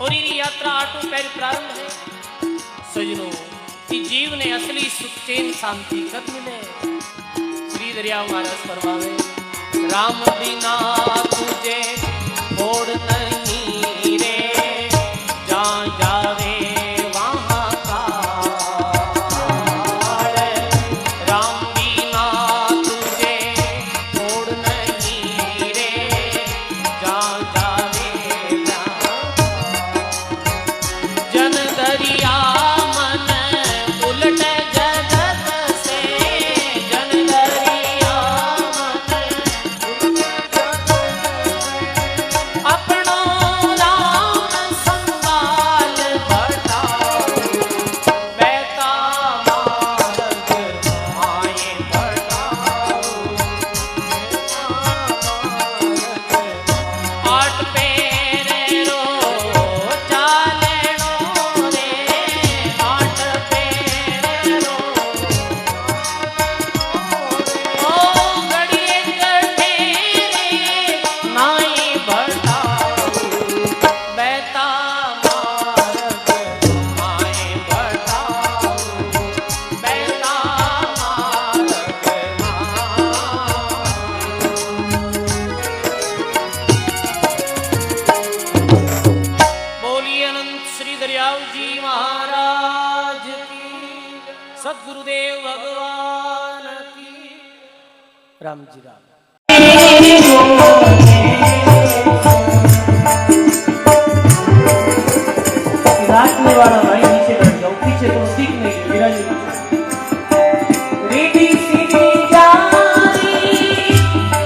और ये यात्रा आठों पैर प्रारंभ है। सजनों कि जीव ने असली सुख चैन शांति कब मिले। श्री दरिया महाराज फरमावे राम बिना तुझे छोड़ नहीं रे, जहाँ जावे वहाँ काल। राम बिना तुझे छोड़ नहीं रे, जहाँ जावे वहाँ काल। जन दरिया मन उलट जगत से, जन दरिया अपनो राम संभाल बढ़ाओ, बैता मार्ग आए बढ़ाओ। आठ पेरो चालेणो रे, आठ पेरो ओ घड़िए कठेरे नाई बढ़ाओ, बैता मार्ग आए बढ़ाओ, बैता मार्ग बोलिए अनंत श्री दरियाव जी महाराज की, सद्गुरुदेव भगवान की। राम जी राम। नाचने वाला भाई नीचे बैठ जाओ, पीछे तुम दिख नहीं विराजी रीति सीधी जानी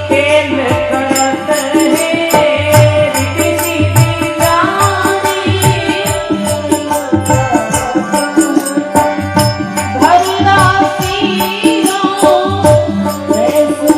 खेल करत है, रीति सीधी जानी भरदा सीरो ऐसु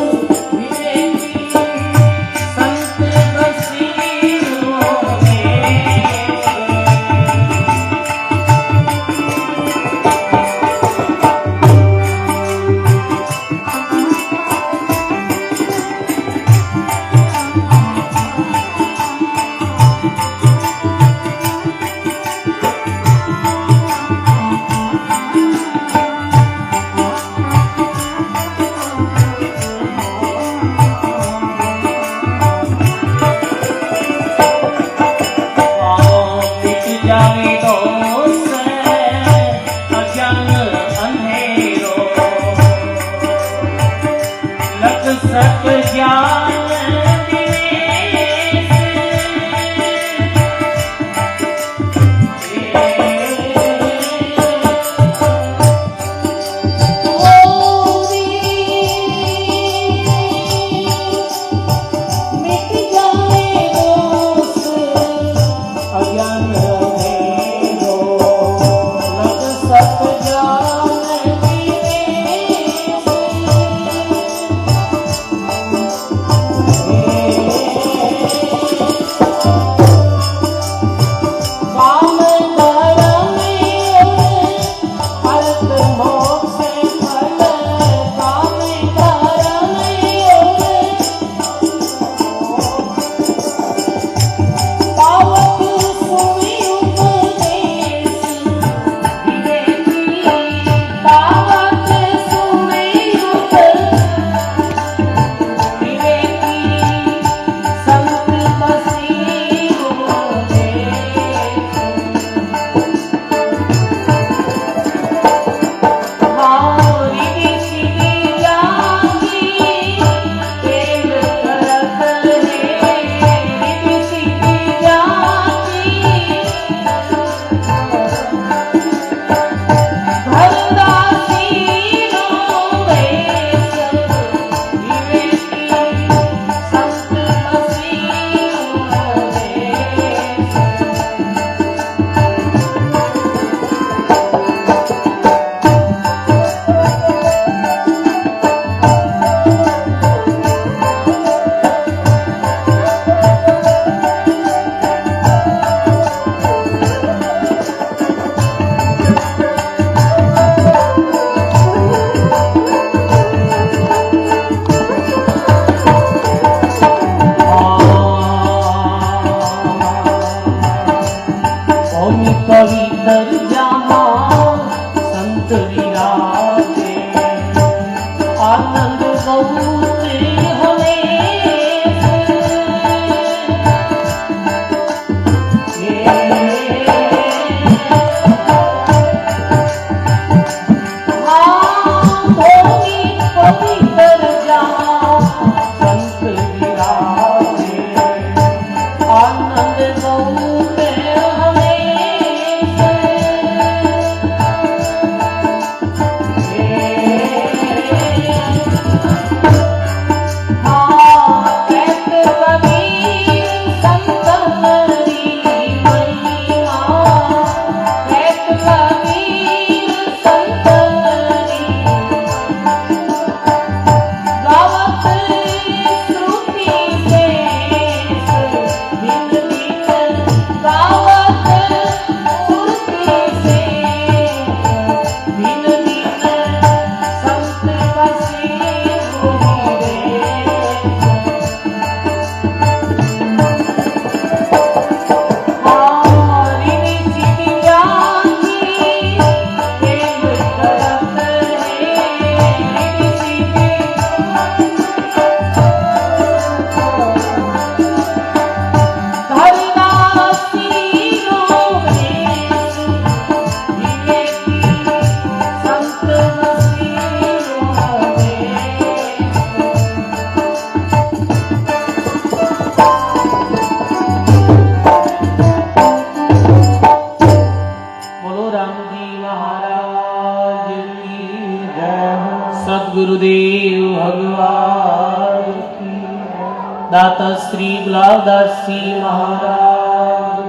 दाता श्री गुलाबदास जी महाराज।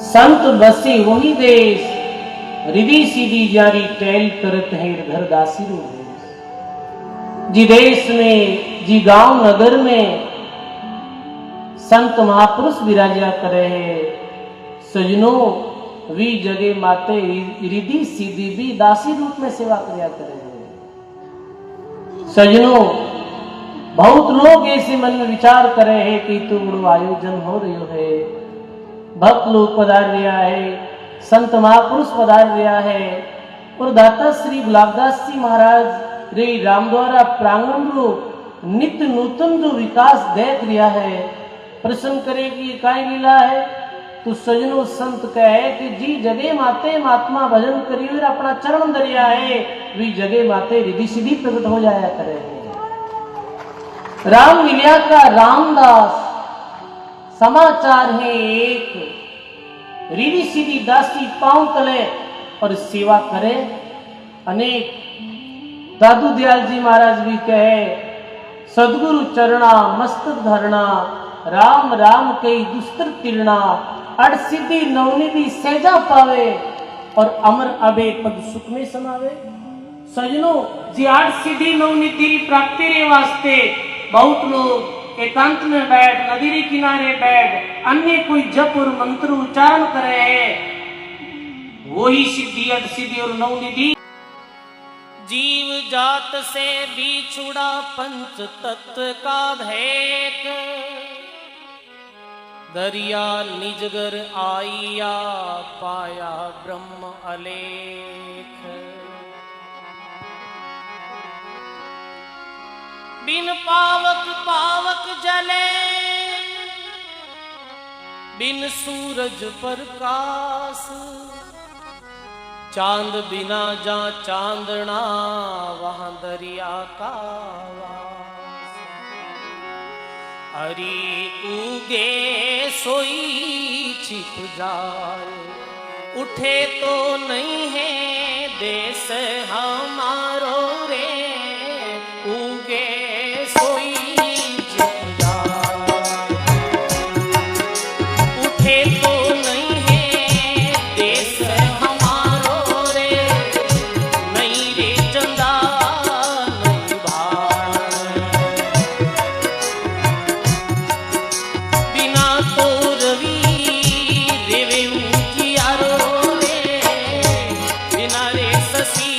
संत बसे वही देश, रिधि सीधी जारी टहल करत है घर दासी रो देश। जी देश में जी गांव नगर में संत महापुरुष विराजा करे है। सजनों वी जगह माते रिधि सीधी भी दासी रूप में सेवा करया करे है। सजनों बहुत लोग ऐसे मन में विचार करे है कि तो बड़ो आयोजन हो रही है, भक्त लोग पधार रहा है, संत महापुरुष पधार रहा है और दाता श्री गुलाबदास जी महाराज रे रामद्वारा प्रांगण रो नित्य नूतन जो विकास देख रहा है। प्रश्न करे कि काय लीला है, तो सजनों संत कहे कि जी जगह माते महात्मा भजन करियो और अपना चरण दरिया है, वी जगह माते रिधि सीधी प्रकट हो जाया करे है। राम मिलिया का रामदास समाचार है एक, रिधि सीधी दासी पांव तले और सेवा करे अनेक। दादू दयाल जी महाराज भी कहे सदगुरु चरणा मस्तक धरना, राम राम कई दुस्तर तिरना, अड़ सिद्धि नवनिधि सहजा पावे और अमर अबे पद सुख में समावे। सजनों जी अड़ सिद्धि नवनिधि प्राप्ति रे वास्ते बहुत लोग एकांत में बैठ नदी के किनारे बैठ अन्य कोई जप और मंत्र उच्चारण करे है, वही सिद्धि अड़ सिद्धि और नवनिधि। जीव जात से बिछुड़ा पंच तत्व का भेक, दरिया निजगर आइया पाया ब्रह्म अलेख। बिन पावक पावक जले, बिन सूरज प्रकाश, चांद बिना जा चांदना वहां दरिया का वास। हरि उगे सोई छिप जाए, उठे तो नहीं है देश हमारो रे, उगे सोई छिप जाए, उठे तो नहीं है देश हमारो रे, नहीं रे चंदा नहीं भार, बिना तो रवि रेवे उजियारो रे, बिना रे शशि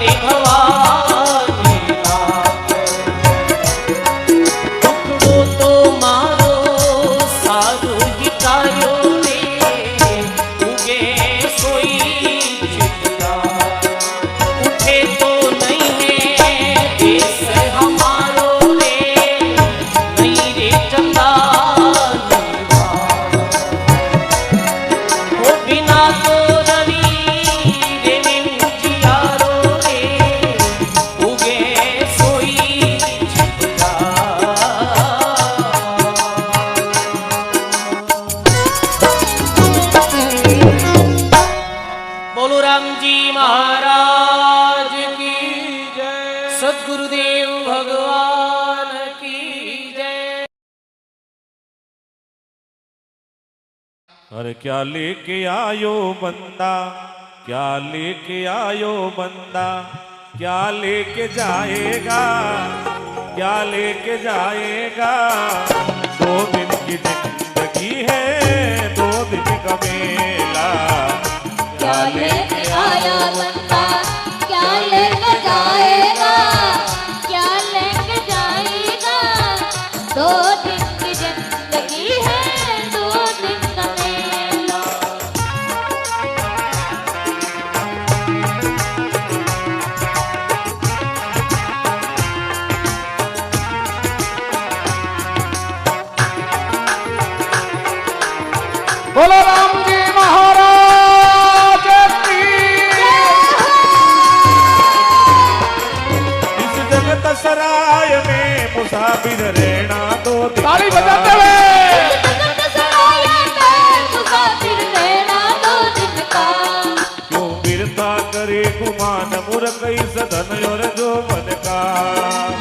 रे भवानी नाथ। टुकड़ो तो मारो सारू हिटायो रे, उगे सोई चित्ता। उठे तो नहीं है देश हमारो रे, नहीं रे चंदा वो बिना तो रवि रे जियारो रे, उगे सोई छिपरा। बोलो राम जी महाराज की जय, सद्गुरुदेव भगवान की जय। अरे क्या लेके आयो बंदा, क्या लेके आयो बंदा, क्या लेके जाएगा, क्या लेके जाएगा। 2 दिन की जिंदगी है, 2 दिन का मेला। क्या लेके आया बंदा, क्या लेके जाएगा, क्या लेके जाएगा। 2 दिन की जिंदगी है, 2 दिन का मेला। बोलो राम जी महाराज की। इस जगत सराय में मुसाफिर रहना 2 दिन। ताली बजाते हुए जगत सराय में मुसाफिर रहना 2 दिन का। क्यों बिरता करे गुमान मुरकई सदन और जो मन का।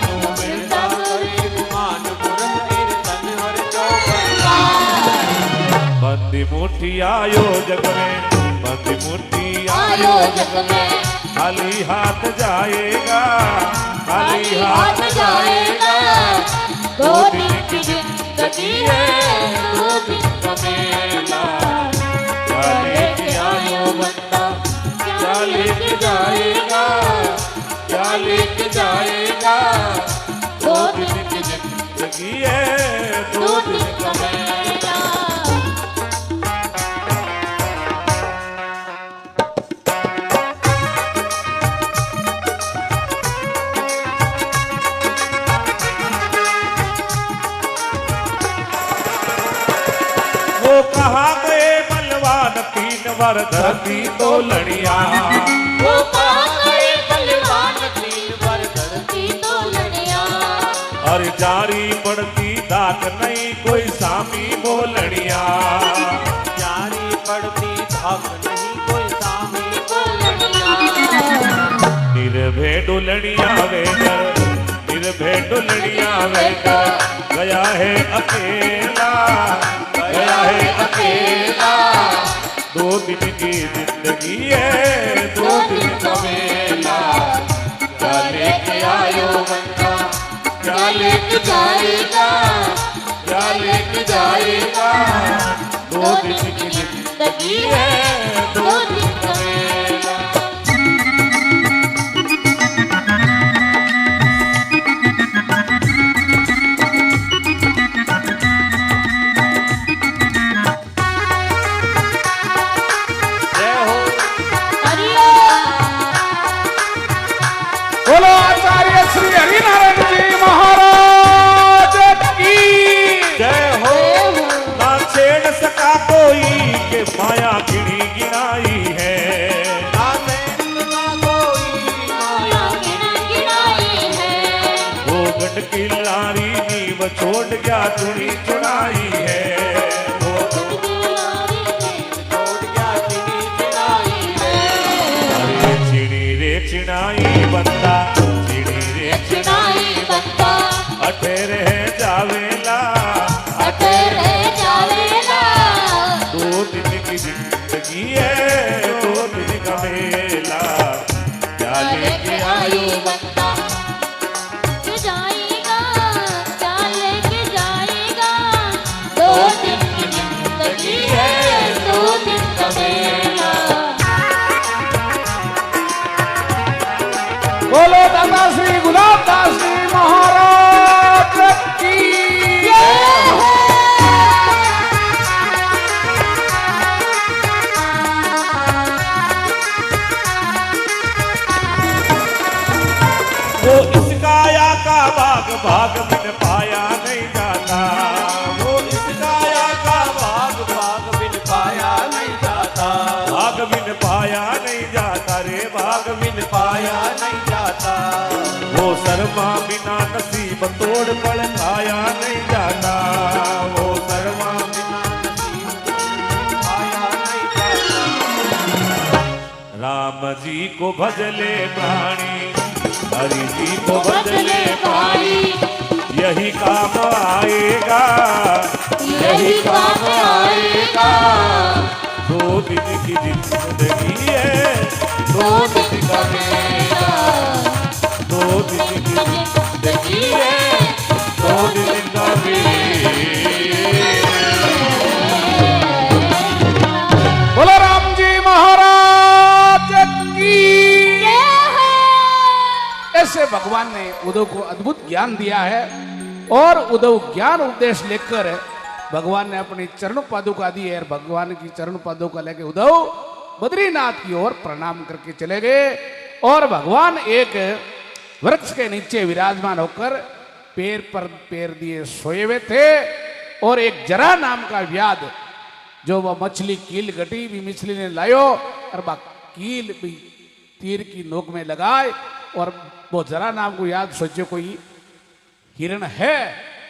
क्यों बिरता करे गुमान मुरकई सदन और जो मन का। बंदी मुट्ठी आयो जग में, बंदी मुट्ठी आयो जग में। खाली हाथ जाएगा, खाली हाथ जाएगा। 2 दिन की जिंदगी है, 2 दिन का मेला। क्या लेके आयो बंदा, क्या लेके जाएगा, क्या लेके जाएगा। 2 दिन की जिंदगी है, 2 दिन का मेला। वो कहाँ गए बलवान 3 बार धरती तो लड़िया। वो कहाँ गए बलवान 3 बार धरती तो लड़िया। अरे जारी पड़ती दात नहीं कोई सामी बोलड़िया। जारी पड़ती धाक नहीं कोई सामी बोलड़िया। निर्भय डुलड़िया वेकर, निर्भय डुलड़िया वेकर। गया है अकेला, गया है अकेला। 2 दिन की जिंदगी है, 2 दिन का मेला। क्या लेके आयो बंदा, क्या लेके जाएगा, क्या लेके जाएगा। 2 दिन की जिंदगी है, 2 दिन का मेला। बोलो आचार्य श्री हरिनारायण जी महाराज की जय हो। ना छेड़ सका कोई के माया गिनी गिनाई है, ना छेड़ सका कोई माया गिनाई है। वो गंड की लारी नीव छोड़ गया चुनी चुनाई है। वो गंड की लारी नीव छोड़ गया चुनी चुनाई है। अरे चिड़ी रे चिड़ाई बंदा, चिड़ी रे चिड़ाई बंदा। अठे रह जावेला, अठे रह जावेला। 2 दिन की जिंदगी है, 2 दिन का मेला। क्या लेके आयो बंदा, के जाएगा, क्या लेके जाएगा। 2 दिन की जिंदगी है, 2 दिन का मेला। जी को भजले प्राणी, हरि जी को बदले भाई, यही काम आएगा, यही काम आएगा। दो दिन की जिंदगी है, दो दिन का मेला, दो दिन की जिंदगी है, दो दिन का मेला। बोलो राम जी महाराज की। ऐसे भगवान ने उद्धव को अद्भुत ज्ञान दिया है और उद्धव ज्ञान उपदेश लेकर भगवान ने अपनी चरण पादुका दी है। भगवान की चरण पादुका लेके उद्धव बद्रीनाथ की ओर प्रणाम करके चले गए और भगवान एक वृक्ष के नीचे विराजमान होकर पैर पर पैर दिए सोए हुए थे और एक जरा नाम का व्याध जो वह मछली कील गटी भी मछली ने लायो और वह कील भी तीर की नोक में लगाए और वो जरा नाम को याद सोचो कोई हिरण है,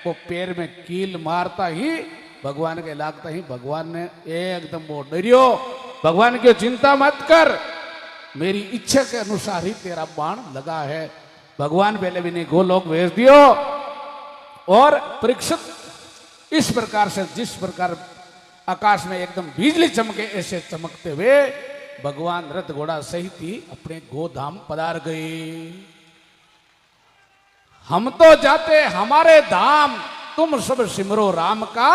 वो पैर में कील मारता ही भगवान के लागता ही भगवान ने एकदम वो डरियो। भगवान की चिंता मत कर, मेरी इच्छा के अनुसार ही तेरा बाण लगा है। भगवान पहले भी नहीं गोलोक भेज दियो और परीक्षित इस प्रकार से जिस प्रकार आकाश में एकदम बिजली चमके ऐसे चमकते हुए भगवान रथ घोड़ा सहित ही अपने गोधाम पधार गए। हम तो जाते हमारे धाम, तुम सब सिमरो राम का।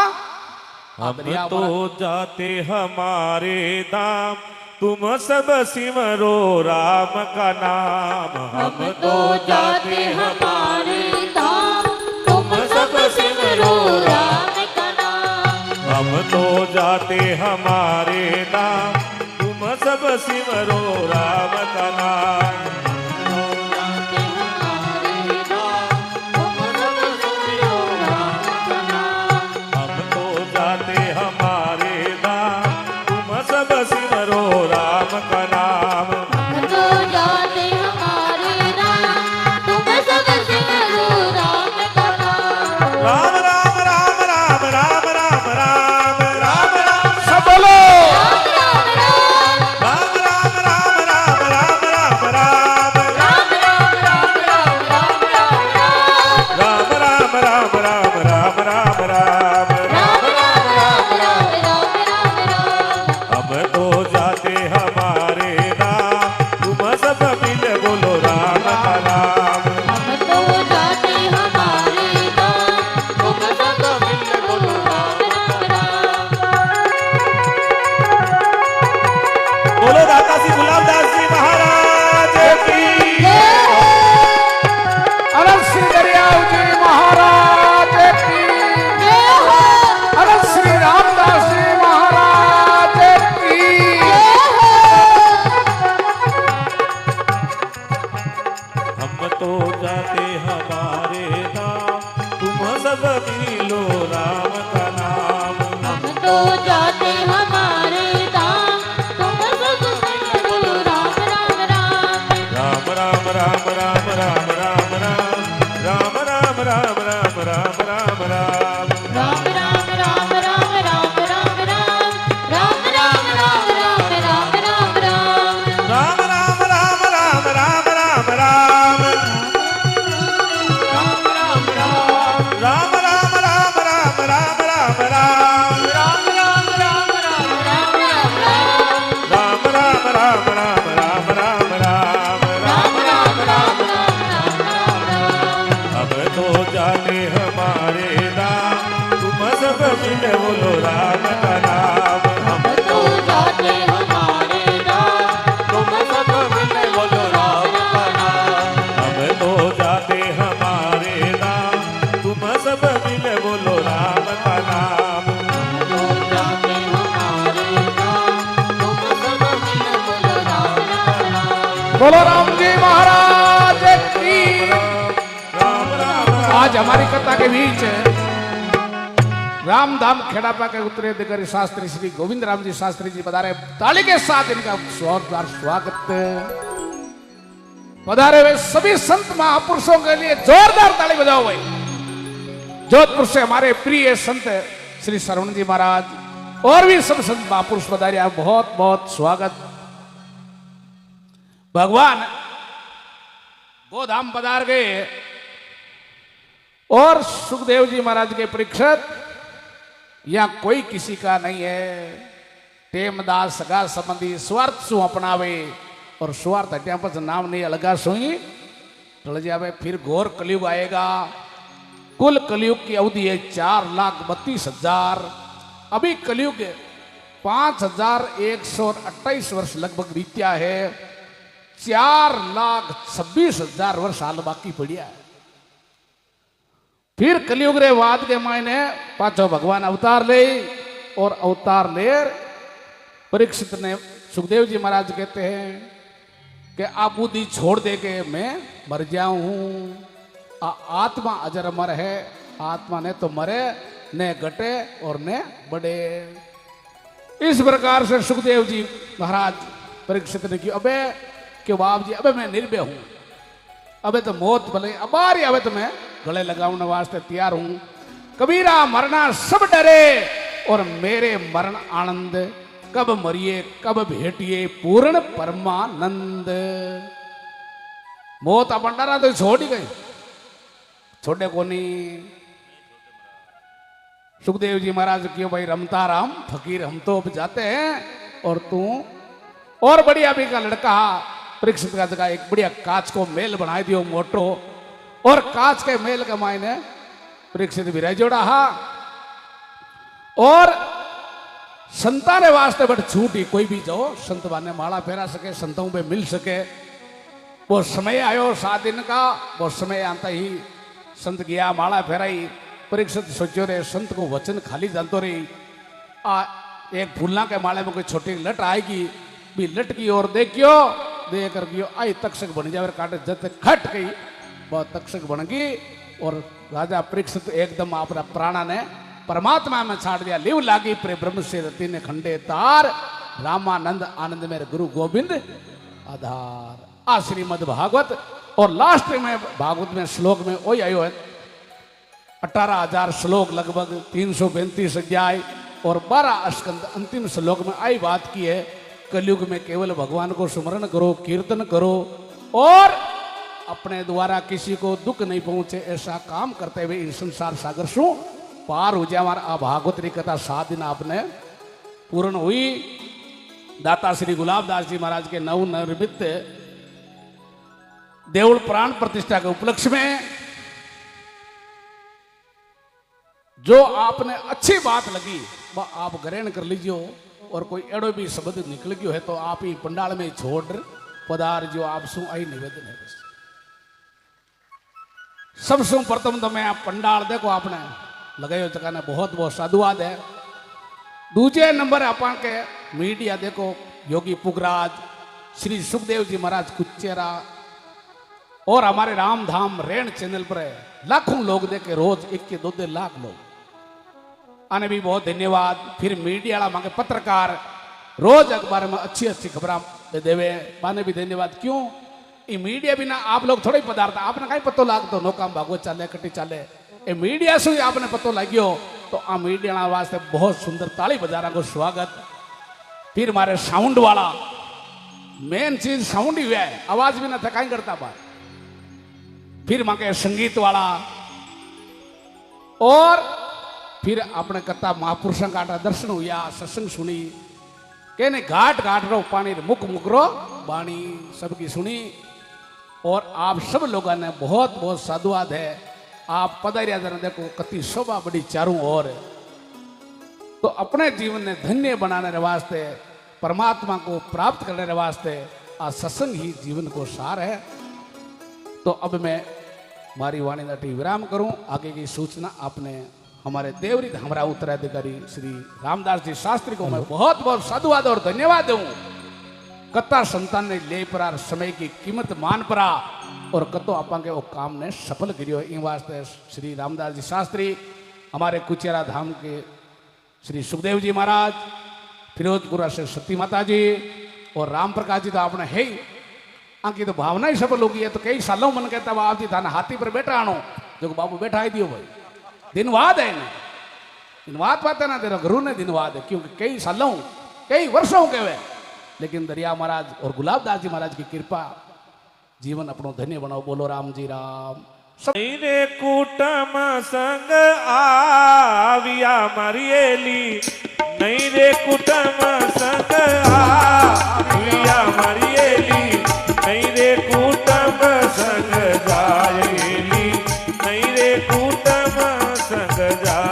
हम तो जाते हमारे धाम, तुम सब सिमरो राम का नाम। हम तो जाते हमारे धाम, तुम सब सिमरो राम का नाम। हम तो जाते हमारे धाम, तुम सब सिमरो राम का नाम। हम तो जाते हमारे धाम, तुम सब सिमरो राम का नाम। हम तो जाते हमारे धाम, तुम सब सिमरो राम का नाम। राम राम राम राम राम राम राम राम राम सब बोलो राम राम राम, राम राम राम राम राम राम राम राम राम राम राम राम राम राम, राम राम राम राम राम राम राम राम राम राम राम राम राम। हम तो जाते हमारे धाम, तुम सब मिल बोलो राम का नाम। हम तो जाते हमारे धाम, तुम सब मिल बोलो राम राम राम। बोलो दाता श्री गुलाबदास जी महाराज की। अनंत श्री दरियाव जी महाराज की। अनंत श्री रामदास जी महाराज की। हम तो जाते हमारे धाम, तुम सब मिलो राम का नाम। हम तो जाते हमारे धाम, तुम सब मिल बोलो राम राम राम। राम राम राम राम राम राम राम राम राम राम राम राम राम राम। राम राम राम राम राम राम राम, राम राम राम राम राम राम राम। राम राम राम राम राम राम राम। राम राम राम राम राम राम राम। राम राम राम राम राम राम राम। राम राम राम राम राम राम राम। राम राम राम राम राम राम। अब तो जाते हमारे धाम, तुम सब मिल बोलो राम का नाम। हम तो जाते हमारे धाम, तुम सब मिल बोलो राम का नाम। अब तो जाते हमारे धाम, तुम सब मिल बोलो राम का नाम। तो जाते हमारे धाम, तुम सब मिल बोलो राम का नाम। बोलो राम जी महाराज की। राम राम आज हमारी कथा के बीच रामधाम खेड़ापा के उत्तराधिकारी शास्त्री श्री गोविंद राम जी शास्त्री जी पधारे। ताली के साथ इनका जोरदार स्वागत। पधारे हुए सभी संत महापुरुषों के लिए जोरदार ताली बजाओ भाई। जोधपुर से हमारे प्रिय संत श्री श्रवण जी महाराज और भी सब संत महापुरुष पधारे, आप बहुत बहुत स्वागत। भगवान गोधाम पधार गए और सुखदेव जी महाराज के परीक्षित यहां कोई किसी का नहीं है। टेमदास सगा संबंधी स्वार्थ सु अपनावे और स्वार्थ हटिया पर नाम नहीं अलगा सुई टल जावे। फिर घोर कलयुग आएगा। कुल कलयुग की अवधि है 4,32,000। अभी कलयुग 5,128 वर्ष लगभग बीत्या है। 4,26,000 वर्ष हाल बाकी पड़िया है। फिर कलयुग रे वाद के मायने पाछो भगवान अवतार ले और अवतार ले परीक्षित ने सुखदेव जी महाराज कहते हैं कि आप बुद्धि छोड़ दे के मैं मर जाऊं। आत्मा अजर अमर है। आत्मा ने तो मरे न घटे और न बढ़े। इस प्रकार से सुखदेव जी महाराज परीक्षित ने की अबे कि बाप जी अबे मैं निर्भय हूं। अबे तो मौत भले अबारी अबे तो मैं गले लगाने वास्ते तैयार हूं। कबीरा मरना सब डरे और मेरे मरण आनंद। कब मरिए कब भेटिए पूर्ण परमानंद। मौत अपन डरा तो छोड़ ही गई, छोड़े को नहीं। सुखदेव जी महाराज क्यों भाई रमता राम फकीर हम तो अब जाते हैं और तू और बढ़िया भी का लड़का परीक्षित का जगह एक बढ़िया कांच को मेल बना दियो मोटो और कांच के मेल के मायने परीक्षित भी रह जोड़ा हा और संतान वास्ते बट छूटी कोई भी जाओ संत बाने माला फेरा सके, संतों पे मिल सके। वो समय आयो 7 दिन का। वो समय आता ही संत गया माला फेराई। परीक्षित सोचो रे संत को वचन खाली जानतो रही। एक फूलना के माले में कोई छोटी लट आएगी भी लट की ओर देखियो दे कर गियो आई तक्षक बन जाए काटे जत खट गई वह तक्षक बन गई और राजा परीक्षित एकदम अपना प्राणा ने परमात्मा में छाड़ दिया। लिव लागी प्रे ब्रह्म से रति ने खंडे तार रामानंद आनंद मेरे गुरु गोविंद आधार। आ श्रीमद भागवत और लास्ट में भागवत में श्लोक में वही आयो है 18,000 श्लोक लगभग 335 अध्याय और 12 स्कंद। अंतिम श्लोक में आई बात की है कलयुग में केवल भगवान को स्मरण करो, कीर्तन करो और अपने द्वारा किसी को दुख नहीं पहुंचे ऐसा काम करते हुए इन संसार सागर सु पार हो जाए। हमारा भागवत की कथा 7 दिन आपने पूर्ण हुई। दाता श्री गुलाबदास जी महाराज के नवनिर्मित देवल प्राण प्रतिष्ठा के उपलक्ष्य में जो आपने अच्छी बात लगी वह आप ग्रहण कर लीजिए और कोई एड़ो भी शब्द निकल गयो है तो आप ही पंडाल में छोड़ पदार जो आप सु आई निवेदन है। बस सबसे प्रथम तो मैं पंडाल देखो आपने लगायो जगह ने बहुत बहुत साधुवाद है। दूसरे नंबर अपन के मीडिया देखो योगी पुगराज श्री सुखदेव जी महाराज कुचेरा और हमारे राम धाम रेण चैनल पर लाखों लोग देखे रोज 1 के 2 लाख लोग आने भी बहुत धन्यवाद। फिर मीडिया वाला मांगे पत्रकार रोज अखबार में अच्छी अच्छी खबर देवे माने भी धन्यवाद। क्यों ये मीडिया बिना आप लोग थोड़ी पदार्थ आपने कहीं पतो लाग तो नो काम भागवत चाले कटी चाले ये मीडिया से आपने पतो लगियो तो आ मीडिया वास्ते बहुत सुंदर ताली बजारा को स्वागत। फिर हमारे साउंड वाला मेन चीज साउंड ही है, आवाज भी ना थकाई करता बात। फिर मांगे संगीत वाला और फिर अपने कथा महापुरुषों का दर्शन हुआ सत्संग सुनी कहने घाट घाट रो पानी मुख मुकरो बाणी सबकी सुनी और आप सब लोगों ने बहुत बहुत साधुवाद है। आप पधारिया देखो कति शोभा बड़ी चारों ओर। तो अपने जीवन ने धन्य बनाने वास्ते परमात्मा को प्राप्त करने वास्ते आज सत्संग ही जीवन को सार है। तो अब मैं हमारी वाणी नाटी विराम करूं। आगे की सूचना आपने हमारे देवरी हमारा उत्तराधिकारी श्री रामदास जी शास्त्री को मैं बहुत बहुत साधुवाद और धन्यवाद दूं। कत्ता संतान ने ले परार समय की कीमत मान परा और कतो आपा के वो काम ने सफल करियो। इन वास्ते श्री रामदास जी शास्त्री हमारे कुचेरा धाम के श्री सुखदेव जी महाराज फिरोजपुरा से सती माता जी और राम प्रकाश जी तो आपने है ही आंकी तो भावना ही सफल होगी है। तो कई सालों मन कहता बाप जी थाना हाथी पर बैठा आनो जो बाबू बैठा ही दियो भाई दिनवाद है ना दिनवाद पाते ना तेरा गुरु ने दिनवाद है क्योंकि कई सालों कई वर्षों के वे लेकिन दरिया महाराज और गुलाबदास जी महाराज की कृपा जीवन अपनो धन्य बनाओ। बोलो राम जी राम। रे कूटम संग आविया मरियेली, नहीं रे कुटुम संग आविया मरियेली, नहीं रे कुटुम संग जायेली, नहीं रे कुटुम संग जाय।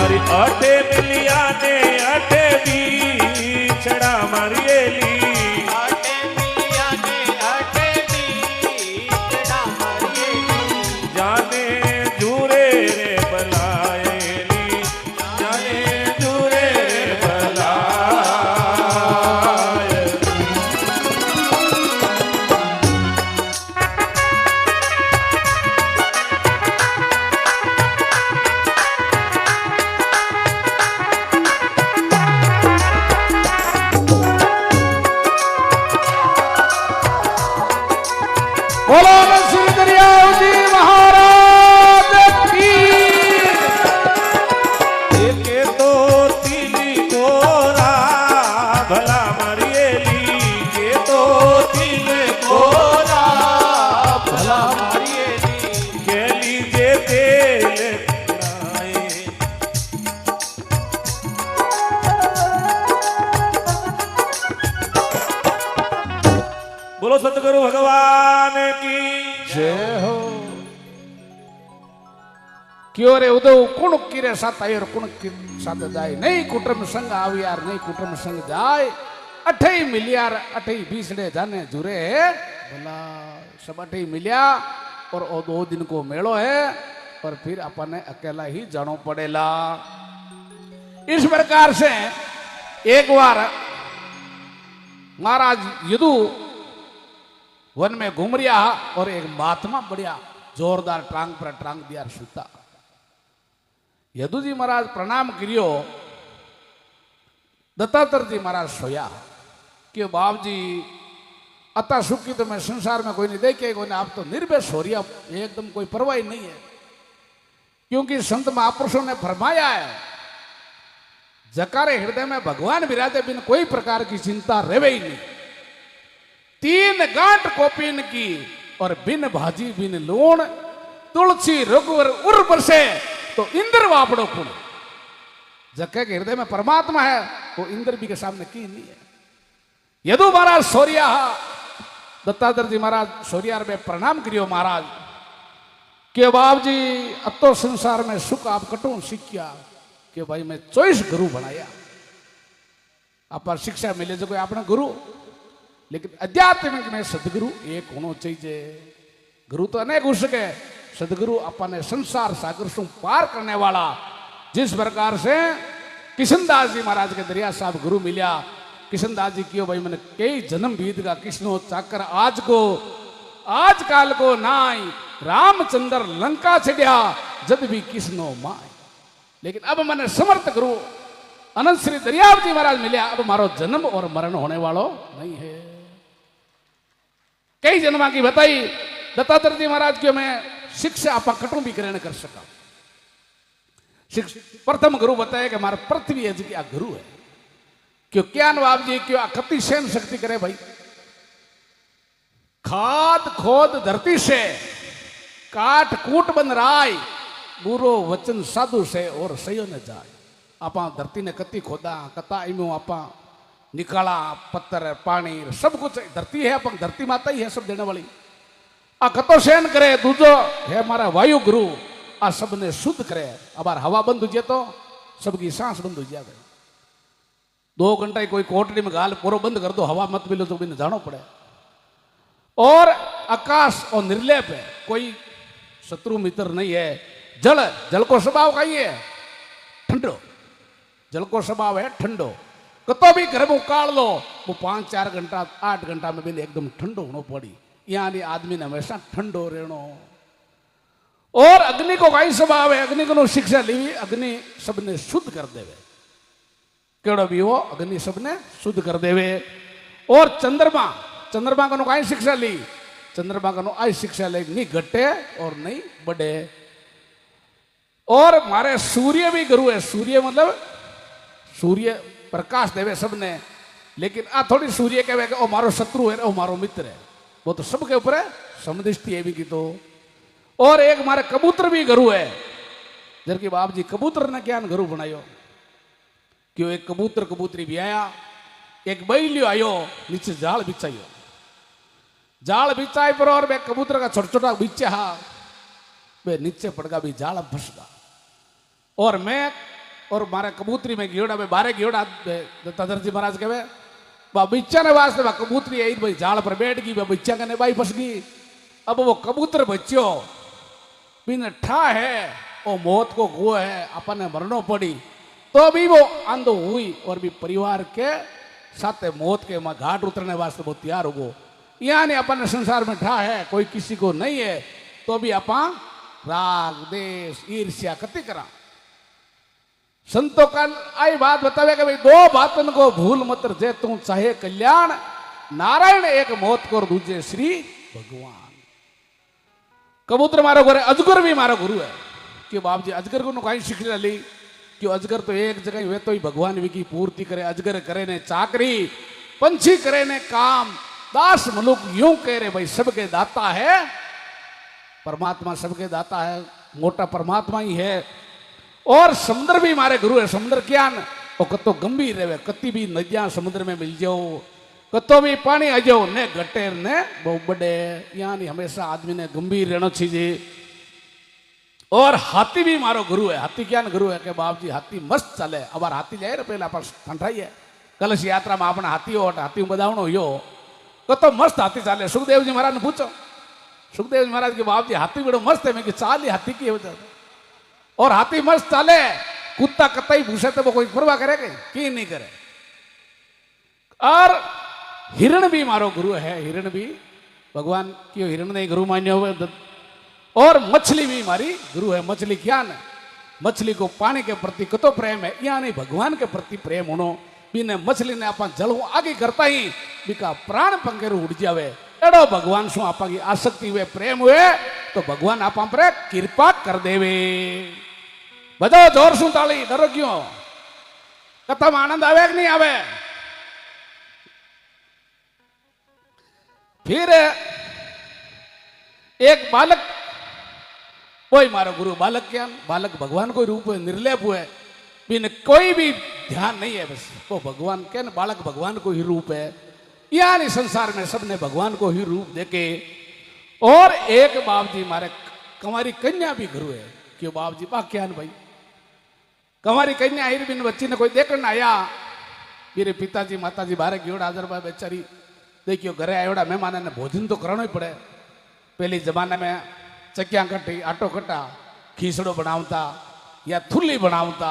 अरे अटे मिलिया ने अटे बिछड़ा मरियेली, जाने जूरे रे बलायेली, जाने जूरे रे बलाय। बोलो श्री दरियाव जी महाराज की। एके तो तिली कोरा भला मरियेली, के तो तिल कोरा भला मरियेली, के लीजे तेल पिराए। बोलो सतगुरु भगवान की जय हो। क्यों रे उदो कुण किरे साथ आए और कुण किर साथ जाए, नहीं कुटुंब संग आवी यार, नहीं कुटुंब संग जाए। अठे मिलियार अठे बीसड़े जाने जुरे भला सब अठे मिलिया और ओ 2 दिन को मेलो है और फिर अपन अकेला ही जानो पड़ेला। इस प्रकार से एक बार महाराज यदु वन में घूम रिया और एक महात्मा बढ़िया जोरदार टांग पर टांग दिया सुता। यदु जी महाराज प्रणाम करियो, दत्तात्र जी महाराज सोया कि बाप जी अता सुखी तो मैं संसार में कोई नहीं देखे, कोई नहीं, आप तो निर्भय हो रिया, एकदम कोई परवाह ही नहीं है। क्योंकि संत महापुरुषों ने फरमाया है, जकारे हृदय में भगवान विराजे बिन कोई प्रकार की चिंता रहे ही नहीं। 3 गांठ कोपीन की और बिन भाजी बिन लूण, तुलसी रघुवर उर बरसे तो इंद्र वापड़ो कुण। जक्के के हृदय में परमात्मा है, वो इंद्र भी के सामने की नहीं है। यदु महाराज सौर्या दत्तात्र जी महाराज सौर्यार में प्रणाम करियो महाराज के बाप जी अब तो संसार में सुख आप कटू सीखिया कि भाई मैं 24 गुरु बनाया। आप पर शिक्षा मिले जो कोई अपना गुरु, लेकिन आध्यात्मिक में सदगुरु एक होना चाहिए। गुरु तो अनेक हो सके, सदगुरु अपने संसार सागर से पार करने वाला। जिस प्रकार से किशनदास जी महाराज के दरिया साहब गुरु मिलिया, किशनदास जी क्यों भाई मैंने कई जन्म बीत का कृष्णो चाकर आज को आज काल को नाई, रामचंद्र लंका छिड़िया जब भी कृष्णो माय। लेकिन अब मैंने समर्थ गुरु अनंत श्री दरियाव जी महाराज मिलिया, अब मारो जन्म और मरण होने वालों नहीं है। कई जन्मा की बताई दत्तात्र जी महाराज की मैं शिक्षा आप कटू भी ग्रहण कर सका। प्रथम गुरु बताया कि हमारा पृथ्वी है जी क्या गुरु है, क्यों क्या नवाब जी क्यों कति सहन शक्ति करे भाई। खाद खोद धरती से काट कूट बन राय, बुरो वचन साधु से और सयो न जाए। आपा धरती ने कति खोदा कता इमो आपा निकाला पत्थर पानी सब कुछ धरती है, अपन धरती माता ही है सब देने वाली। आ कतो सहन करे दूजो है हमारा वायु गुरु, आ सब ने शुद्ध करे। अब हवा बंद हो जाए तो सबकी सांस बंद हो जाए। 2 घंटा कोई कोटड़ी में गाल पूरा बंद कर दो, हवा मत मिलो तो बिन जानो पड़े। और आकाश और निर्लेप है, कोई शत्रु मित्र नहीं है। जल जल को स्वभाव का ही है ठंडो, जल को स्वभाव है ठंडो। कतो भी घर में उकाल लो वो 5-4 घंटा 8 घंटा में भी एकदम ठंडो होना पड़ी। यानी आदमी ने हमेशा ठंडो रहनो। और अग्नि को कई स्वभाव है, अग्नि को शिक्षा ली, अग्नि सबने शुद्ध कर देवे। केड़ो भी हो अग्नि सबने शुद्ध कर देवे। और चंद्रमा, चंद्रमा को कई शिक्षा ली, चंद्रमा को आई शिक्षा ले नहीं घटे और नहीं बढ़े। और मारे सूर्य भी गुरु है। सूर्य मतलब सूर्य प्रकाश देवे सबने, लेकिन आ थोड़ी सूर्य कहे कि ओ मारो शत्रु है, ओ मारो मित्र है, वो तो सबके ऊपर है, समदृष्टि है भी की तो। और एक मारे कबूतर भी गुरु है, जबकि बाप जी कबूतर ने क्या गुरु बनायो, क्यों एक कबूतर कबूतरी भी आया, एक बैलियो आयो, नीचे जाल बिछायो, जाल बिछाई पर और वे कबूतर का छोटा छोटा बिछे हा वे नीचे पड़गा भी जाल फंसगा। और मैं और मारे कबूतरी में गियोड़ा में बारे गियोड़ा दत्ताधर जी महाराज कहे बा बिच्चा ने वास्ते बा कबूतरी आई भाई जाल पर बैठ गई, बिच्चा कने बाई फंस गई। अब वो कबूतर बच्चो बिन ठा है, वो मौत को गो है, अपन मरनो पड़ी तो भी वो अंधो हुई और भी परिवार के साथ मौत के घाट उतरने वास्ते वो तैयार हो गो। यानी अपन संसार में ठा है, कोई किसी को नहीं है, तो भी अपा राग देश ईर्ष्या कति करा। संतों का आई बात बतावे कि भाई दो बातन को भूल मत जे तू चाहे कल्याण, नारायण एक मौत को और दूजे श्री भगवान। कबूतर मारो गुरु है, अजगर भी मारो गुरु है। क्यों बाप जी अजगर को कहीं शिक्षा ली, क्यों अजगर तो एक जगह हुए तो ही भगवान भी की पूर्ति करे। अजगर करे ने चाकरी, पंछी करे ने काम, दास मनुक यूं कह रहे भाई सबके दाता है परमात्मा, सबके दाता है, मोटा परमात्मा ही है। और समुद्र भी मारे गुरु है। समुद्र क्या न वो कतो गंभीर रहे, कति भी नदियां समुद्र में मिल जाओ, कतो भी पानी आ जाओ ने गटेर ने बहुत बड़े, यानी हमेशा आदमी ने गंभीर रहना चाहिए। और हाथी भी मारो गुरु है। हाथी क्या न गुरु है कि बाप जी हाथी मस्त चले। अब हाथी जाए रे पहला पर ठंडाई है, कलश यात्रा में अपना हाथी हो, हाथी बधावनो यो कतो मस्त हाथी चाले। सुखदेव जी महाराज ने पूछो, सुखदेव जी महाराज के बाप जी हाथी बड़ो मस्त है, मैं कि चाल ही हाथी की वजह। और हाथी मस्त चाले, कुत्ता कतई भूसे तो वो कोई परवाह करेगा कि नहीं करे। और हिरण भी मारो गुरु है। हिरण भी भगवान क्यों हिरण ने गुरु मान्य हुए। और मछली भी मारी गुरु है। मछली क्या न मछली को पानी के प्रति कतो प्रेम है, यानी भगवान के प्रति प्रेम होनो। बिने मछली ने अपन जल आगे करता ही बिका प्राण पंखेरु उड़ जावे। एडो भगवान शू आपा की आसक्ति हुए, प्रेम हुए तो भगवान आप पर कृपा कर देवे। बजाओ जोर शू ताली, डरो क्यों? कथा में आनंद आवे कि नहीं आवे? फिर एक बालक कोई मारो गुरु। बालक क्या? बालक भगवान को रूप है, निर्लेप हुए, बिन कोई भी ध्यान नहीं है, बस वो भगवान के न बालक भगवान को ही रूप है। यानी संसार में सबने भगवान को ही रूप देके। और एक बाप जी मारे कंवारी कन्या भी गुरु है। क्यों बाप जी बा क्या भाई कंवारी कन्या हिर बिन बच्ची ने कोई देखने आया, मेरे पिताजी माताजी बारे गियोड़ा हाजर भाई बेचारी देखियो घरे आयोड़ा मेहमान ने भोजन तो कराना ही पड़े। पहले जमाने में चक्कियां कटी, आटो कटा, खीसड़ो बनावता या थुल्ली बनावता।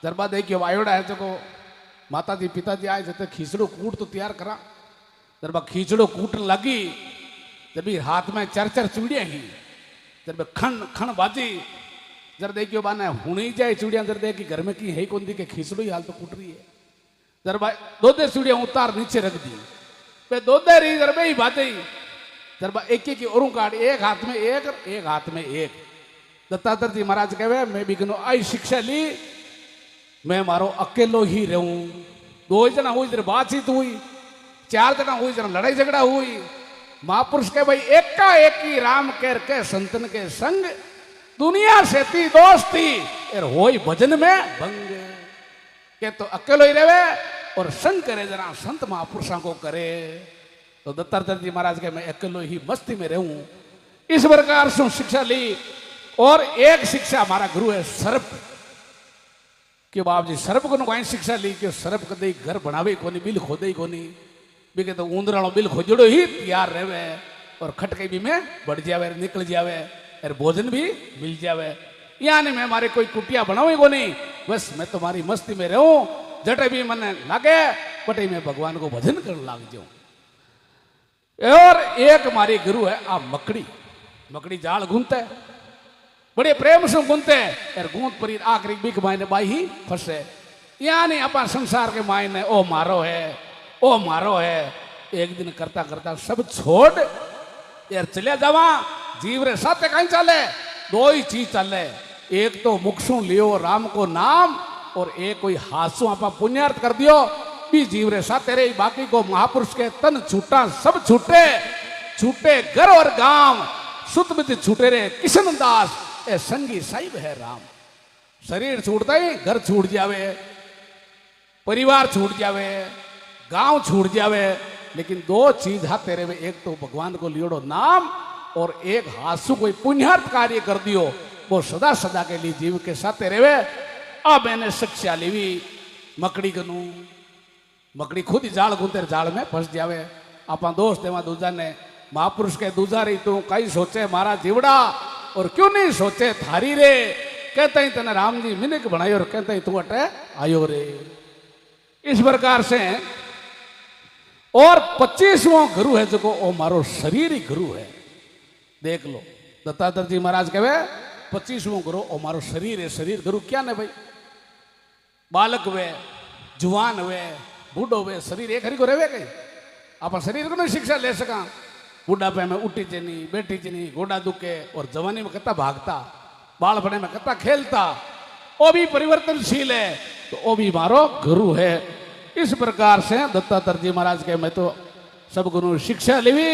जरबा देखियो आयोड़ा है जो माताजी पिताजी आए जब खींचड़ो कूट तो तैयार करा। जब खींचड़ो कूटने लगी जब हाथ में चार चार चूड़ियां ही, जब खन खन बाजी जर देखियो बाने हुनी जाए चूड़ियां, जर देखी घर में की है कौन दी के खींचड़ो ही हाल तो कूट रही है। जर दो दे चूड़ियां उतार नीचे रख दी, पे दो दे रही जर ही बात ही जर एक एक और काट, एक हाथ में एक हाथ में एक। दत्ताधर जी महाराज कहे मैं भी गनो आई शिक्षा ली, मैं मारो अकेलो ही रहूं। दो जना हुई जरा बातचीत हुई, चार जना हुई जरा लड़ाई झगड़ा हुई। महापुरुष के भाई एक ही राम कर के संतन के संग, दुनिया से थी दोस्ती और होई भजन में भंग। के तो अकेलो ही रहे और संग करे जरा संत महापुरुषों को करे। तो दत्तात्रेय जी महाराज के मैं अकेलो ही मस्ती में रहूं, इस प्रकार से शिक्षा ली। और एक शिक्षा हमारा गुरु है सर्प। कि बाप जी सर्प को कहीं शिक्षा ली कि सर्प कदे घर बनावे कोनी, बिल खोदे कोनी, बिके तो ऊंदराणो बिल खोजड़ो ही तैयार रहे और खटके भी में बढ़ जावे, निकल जावे और भोजन भी मिल जावे। यानी मैं हमारे कोई कुटिया बनावे कोनी, बस मैं तुम्हारी मस्ती में रहूं, जटे भी मन लागे पटे में भगवान को भजन करने लाग जाऊं। और एक हमारी गुरु है आप मकड़ी। मकड़ी जाल घूमते बड़े प्रेम से घूमते और गूंद परी आखिरी बिक मायने बाई ही फंसे। यानी अपन संसार के मायने ओ मारो है, ओ मारो है। एक दिन करता करता सब छोड़ यार चले जावा, जीव रे साथ कहीं चले, दो ही चीज चले, एक तो मुखसू लियो राम को नाम और एक कोई हासू आपा पुण्यार्थ कर दियो बी जीव रे साथ तेरे बाकी को महापुरुष के तन छूटा सब छूटे छूटे घर और गांव सुत बित छूटे रे किशन दास ए संगी साहिब है राम। शरीर छूटता ही घर छूट जावे, परिवार छूट जावे, गांव छूट जावे, लेकिन दो चीज हाथ तेरे में, एक तो भगवान को लियोड़ो नाम और एक हासु कोई पुण्यार्थ कार्य कर दियो वो सदा सदा के लिए जीव के साथ तेरे वे। अब मैंने शिक्षा लेवी मकड़ी कनू मकड़ी खुद ही जाल गुंतर जाल में फंस जावे। आपा दोस्त एवं दूजा ने महापुरुष के दूजा रही तू कई सोचे मारा जीवड़ा और क्यों नहीं सोचे थारी रे, कहते ही तेने राम जी मिनक बनाई और कहते ही तू अटे आयो रे। इस प्रकार से और 25वां गुरु है जो ओ मारो शरीर ही गुरु है। देख लो दत्तात्रेय जी महाराज कहे 25वां गुरु ओ मारो शरीर है। शरीर गुरु क्या ने भाई, बालक वे जुआन वे बूढ़ो वे शरीर एक हरी को रहे कहीं आप शरीर को नहीं शिक्षा ले सका। बुढ़ापे में उठी चनी बैठी चनी गोडा दुखे और जवानी में कितना भागता, बालपने में कितना खेलता, वो भी परिवर्तनशील है तो वो भी मारो गुरु है। इस प्रकार से दत्तात्रेय जी महाराज के मैं तो सब गुरु शिक्षा लेवी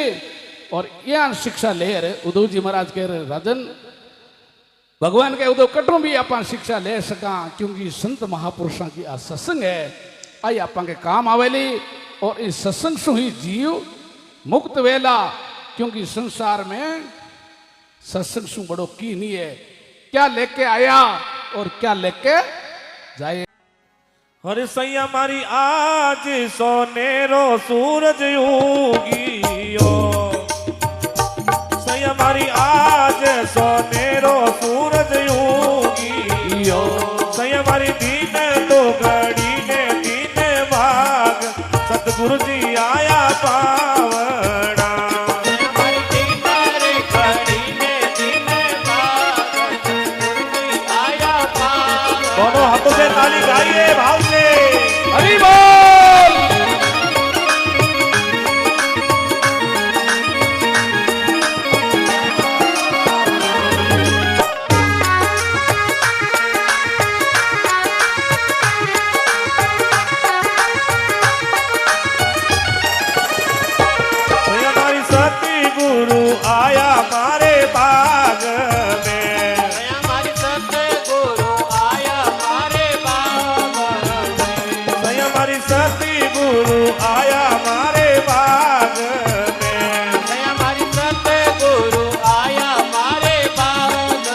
और यह शिक्षा ले रहे उद्धव जी महाराज के राजन भगवान के उद्धव कटों भी आप शिक्षा ले सका क्योंकि संत महापुरुषों की आ सत्संग है आई आप के काम आवेली और इस सत्संग से ही जीव मुक्त वेला। क्योंकि संसार में सत्संग से बड़ो की नहीं है, क्या लेके आया और क्या लेके जाए। हर सैया मारी आज सोनेरो सूरज उगियो, सैया मारी आज सोनेरो सूरज उगियो, सैया मारी दीन तो घड़ी ने दीन भाग सतगुरु जी आया पावड़ा। दोनों हाथों से ताली गाइए भाव से हरि बोल। हमारी सती गुरु आया मारे बाग में, हमारी सत्य गुरु आया हमारे बाग में, हमारी सती गुरु आया मारे बाग में, हमारी सत्य गुरु आया हमारे बाग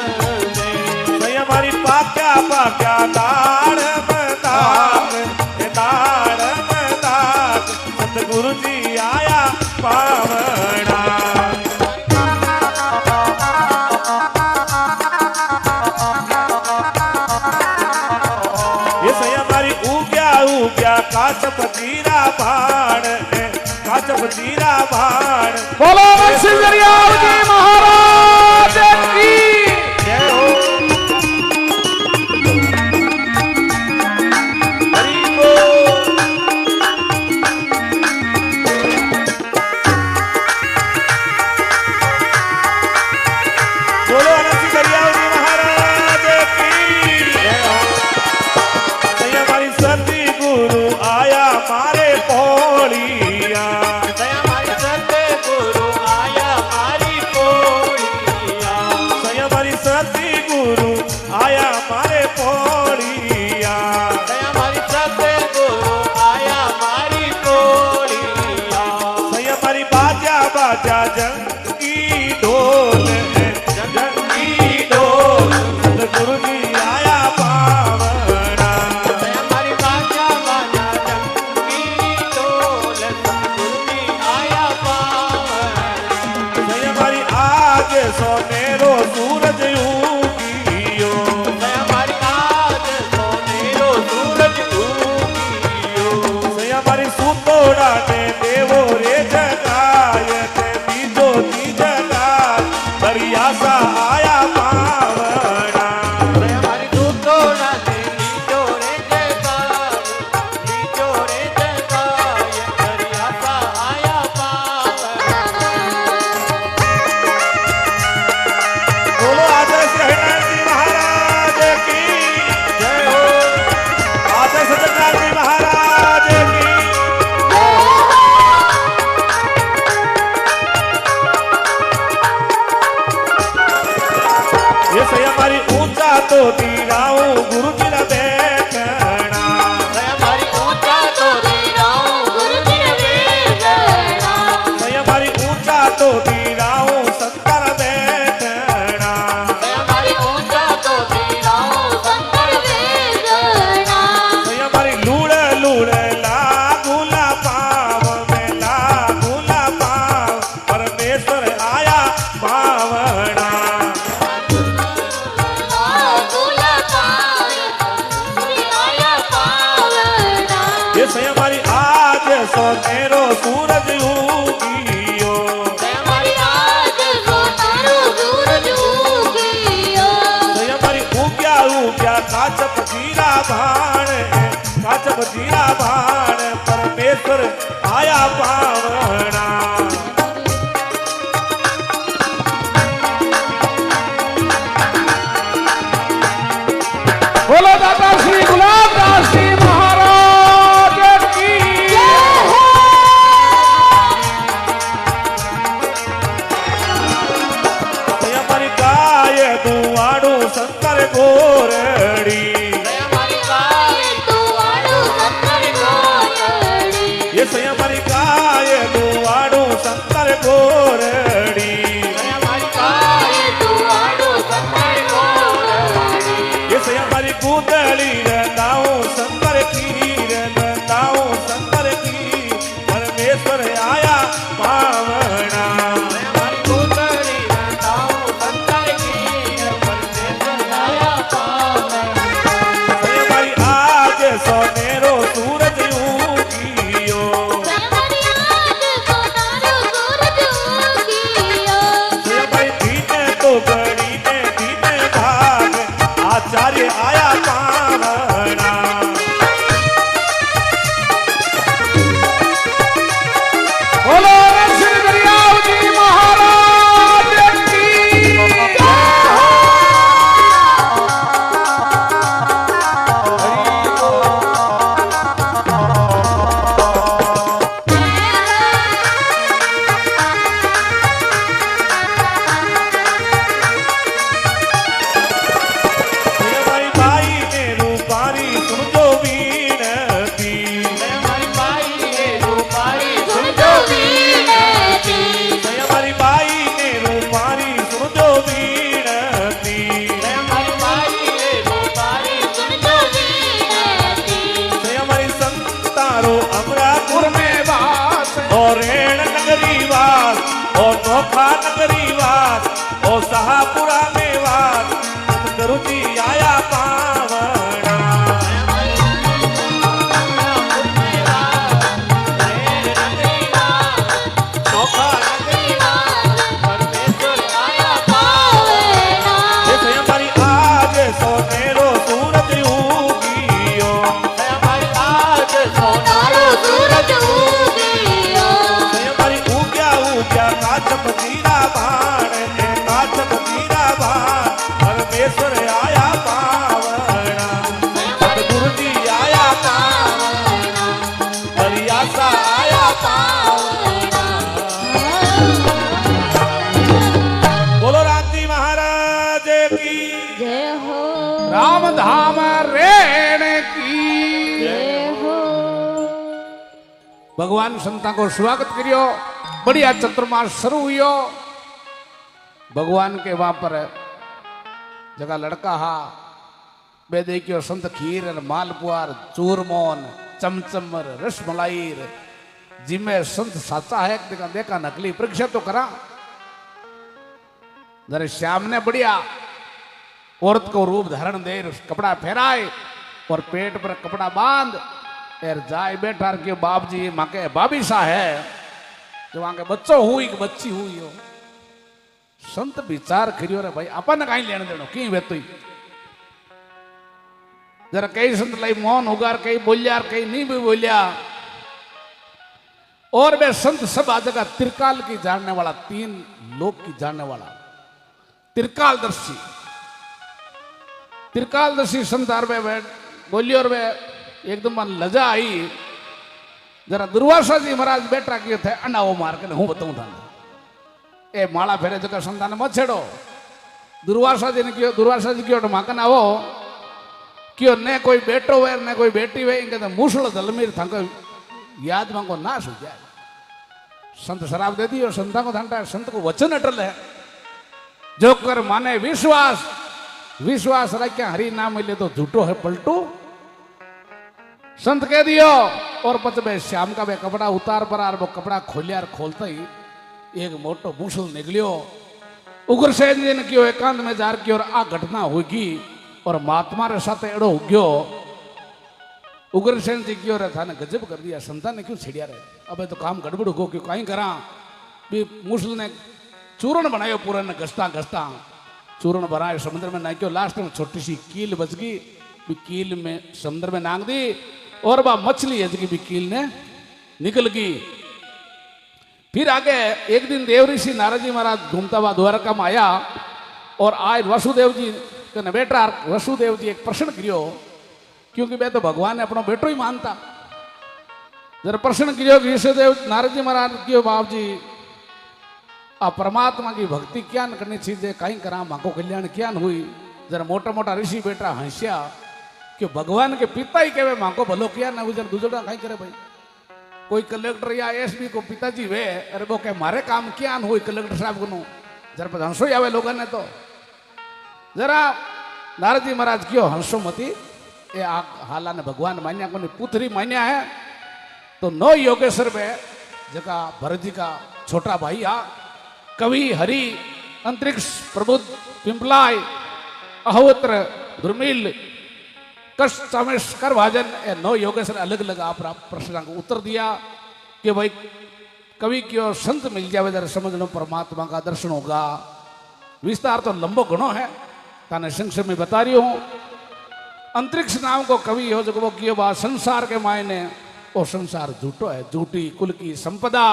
में, हमारी पाक्या पाक्या दाड़ मदाक दाड़ मदाक सतगुरु जी आया पावड़ा। ये सही हमारी उग्या काच पतीरा भाड़ काच पतीरा भाड़। बोलो सिंगरिया जी महाराज की जय हो हरि बोल। बोलो अनंत दरिया जी महाराज की जय हो। सही हमारी सती गुरु आया मारे पौड़िया, हमारी सत्य गुरु आया हमारी कोड़िया, सही हमारी सती गुरु आया मारे पौड़िया, हमारी सत्य गुरु आया हमारी कोड़िया, सही हमारी बाजा बाजा जंग की ढोल जंग की ढोल सतगुरु जी आया पावड़ा। हमारी बाजा बाजा जंगी ढोल सतगुरु जी आया पावन। सही हमारी आज सोनेरो सूरज उगियो, हमारी आज सोनेरो सूरज उगियो, सही हमारी सुतोड़ा ने देवो रे जगाय ते बीजो ती जगाय दरिया सा आया पावड़ा। हमारी दूतोड़ा से लीजो रे जगाय, लीजो रे जगाय, दरिया सा आया पावन। बोलो आदर्श हरिनाथ जी महाराज सोनेरो सूरज उगियो हमारी आज सोनारो सूरज उगियो तो हमारी उग्या उग्या काचप जीरा भाण परमेश्वर आया पावना बोलो दादा श्री गुलाबदास जी महाराज की हमारी गाय दुआड़ू शंकर गोरड़ी हमारी गाय दुआड़ू शंकर गोरड़ी ये से हमारी गाय दुआड़ू शंकर गोरड़ी हमारी गाय दुआड़ू शंकर गोरड़ी ये से हमारी कूदड़ी रंदाऊ शंकर की परमेश्वर आया पावना हमारी कूदड़ी रंदाऊ शंकर की परमेश्वर आया पावना हमारी आज सोनेरो सूरज उगियो हमारी आज सोनारो सूरज उगियो भाई धीमे तो गड़ी में धीमे भाग आचार्य आया पावना बोलो श्री दरियाव जी महाराज की हमारी भाई ने रूपारी सुनजो बीनती हमारी बाई ने रूपारी सुन जो बीनती हमारी भाई ने रूपारी सुनजो बीनती हमारी बाई ने रूपारी सुन जो बीनती हमारी संतारो अमरापुर में बास और रेण नगरी वास और नोखा नगरी वास और सहापुरा में वास गुरु जी आया पावना नोखा नगरी परमेश्वर आया पावना जैसे हमारी आज सोनेरो सूरज उगियो हमारी आज सोनारो सूरज उगियो हमारी उग्या उग्या काचप जीरा भाण परमेश्वर आया पावना सतगुरु जी आया पावना हरियासा आया पावना बोलो राम जी महाराज की जय हो राम धाम रेण की जय हो भगवान संता को स्वागत करियो बढ़िया चतुर्मास शुरू हुई भगवान के वहां पर जगह लड़का हा बे देखियो संत खीर मालपुआर चूरमोन चमचमर रसमलाई जिमे संत साचा है देखा देखा नकली परीक्षा तो करा जरा श्याम ने बढ़िया औरत को रूप धारण दे कपड़ा फेराए और पेट पर कपड़ा बांध यार जाए बैठा के बाप जी माँ के बाबी सा है जो वहां के बच्चों हुई कि बच्ची हुई हो संत विचार करियो रे भाई अपन कहीं लेने देनो की वेतुई जरा कई संत लाई मौन उगार कई बोलिया कई नहीं भी बोलिया और वे संत सब आ जगह त्रिकाल की जानने वाला तीन लोक की जानने वाला त्रिकालदर्शी संत आर वे बोलियो और वे एकदम मन लजा आई जरा दुर्वासा जी महाराज बैठा किए थे अन्ना वो मार के हूं बताऊं था ए माला फेरे जगह संतान मत छेड़ो दुर्वासा जी ने क्यों दुर्वासा जी क्यों माकन आवो क्यों ने कोई बेटो वे ने कोई बेटी वे इनके मूसल दलमीर था याद मांगो नाश हो जाए संत शराब दे दी और संता को धंटा संत को वचन अटल है जो कर माने विश्वास विश्वास रख हरि नाम मिले तो झूठो है पलटू संत कह दियो और पचबे श्याम का वे कपड़ा उतार पर आर वो कपड़ा खोलिया खोलते ही एक मोटो मूसल निकलियो उग्रसेन जी ने क्यों एकांत में जार की और आ घटना होगी और महात्मा रे साथ एड़ो हो गयो उग्रसेन जी क्यों रहा था ने गजब कर दिया, संतान ने क्यों छिड़िया रहे, अब तो काम गड़बड़ हो क्यों कहीं करा भी मूसल ने चूर्ण बनायो पूरा ने घसता घसता चूर्ण बनाए समुद्र में नाक्यो, लास्ट में छोटी सी कील बच गई, भी कील में समुद्र में नांग दी और वह मछली हज गई भी कील ने निकल गई। फिर आगे एक दिन देव ऋषि नारद जी महाराज घूमता हुआ द्वारका में आया और आज वसुदेव जी के बेटा वसुदेव जी एक प्रश्न करियो, क्योंकि मैं तो भगवान ने अपना बेटो ही मानता, जरा प्रश्न करियो कि ऋषिदेव नारद जी महाराज क्यों बाप जी आ परमात्मा की भक्ति क्या न करनी चाहिए, कहीं करा माँ को कल्याण क्या न हुई। जरा मोटा मोटा ऋषि बेटा हंसिया कि भगवान के पिता ही कहे माँ को भलो किया ना हुई, जरा दूसरा कहीं करे भाई, कोई कलेक्टर या एसपी को पिताजी वे अरे वो कहे मारे काम क्या न हुई कलेक्टर साहब को, जरा पर हंसो ही आवे लोगों ने तो जरा नारद जी महाराज क्यों हंसो मती, ये हाला ने भगवान मान्या को पुत्री मान्या है। तो 9 योगेश्वर में जगह भरत जी का छोटा भाई आ कवि हरि अंतरिक्ष प्रबुद्ध पिंपलाय अहोत्र दुर्मिल कष्ट चमेश कर भाजन, ये 9 योगेश्वर अलग अलग आप प्रश्न को उत्तर दिया कि भाई कवि क्यों संत मिल जावे जरा समझ लो परमात्मा का दर्शन होगा। विस्तार तो लंबो घणो है, ताने संक्षेप में बता रही हूं। अंतरिक्ष नाम को कवि हो जो वो कियो बा संसार के मायने, वो संसार झूठो है, झूठी कुल की संपदा,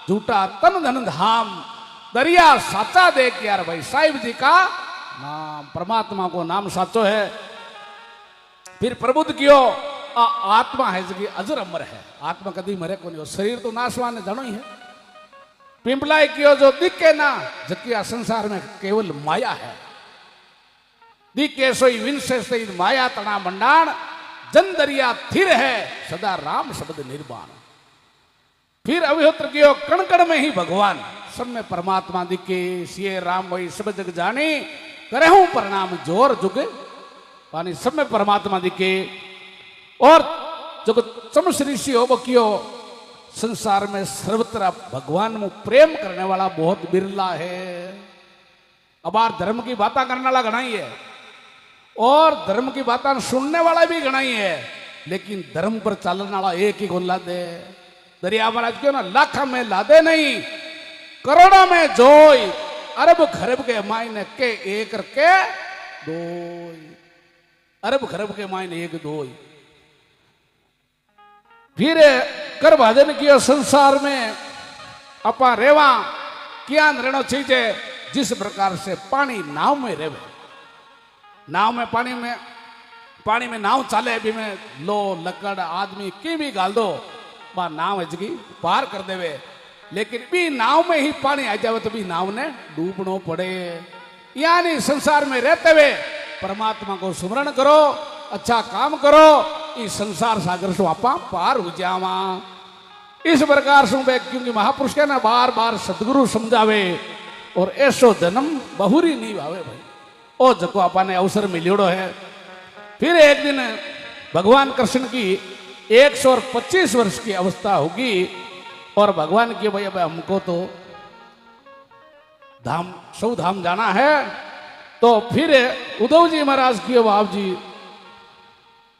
झूठा तन धन धाम, दरिया साचा देख यार भाई साहिब जी का नाम, परमात्मा को नाम साचो है। फिर प्रबुद्ध कियो आत्मा है जो अजर अमर है, आत्मा कभी मरे को नहीं, शरीर तो नाशवान है जानो ही है। पिंपलाय कियो जो दिखे ना जकिया संसार में केवल माया है, दिखे सोई विनसे से माया तना मंडाण, जन दरिया थिर है सदा राम शब्द निर्वाण। फिर अभिहोत्र कियो कण कण में ही भगवान, सब में परमात्मा दिखे, सिए राम वही सब जग जाने, करे हूं प्रणाम जोर जुग पानी, सब में परमात्मा दिखे। और जो चमस ऋषि हो वो कियो संसार में सर्वत्र भगवान में प्रेम करने वाला बहुत बिरला है। अब आर धर्म की बातें करने वाला घना ही है और धर्म की बातें सुनने वाला भी घना ही है, लेकिन धर्म पर चलने वाला एक ही को लादे। दरिया महाराज क्यों ना लाखा में लादे नहीं, करोड़ों में जोई, अरब खरब के मायने के एक के दोई, अरब खरब के मायने एक दोई। फिर कर भाजन किया संसार में अपा रेवा क्या रहना चाहिए, जिस प्रकार से पानी नाव में रेवे, नाव में पानी में नाव चाले, अभी में लो लकड़ आदमी की भी गाल दो वह नाव हजगी पार कर देवे, लेकिन भी नाव में ही पानी आ जावे तो भी नाव ने डूबनो पड़े। यानी संसार में रहते हुए परमात्मा को स्मरण करो, अच्छा काम करो, इस संसार सागर से आपा पार हो जावा। इस प्रकार से क्योंकि महापुरुष के ना बार बार सदगुरु समझावे और ऐसो जन्म बहुरी नहीं भावे भाई, ओ जको आपा ने अवसर मिलियोड़ो है। फिर एक दिन भगवान कृष्ण की 125 वर्ष की अवस्था होगी और भगवान की भाई अब हमको तो धाम सौ धाम जाना है। तो फिर उद्धव जी महाराज की बाप जी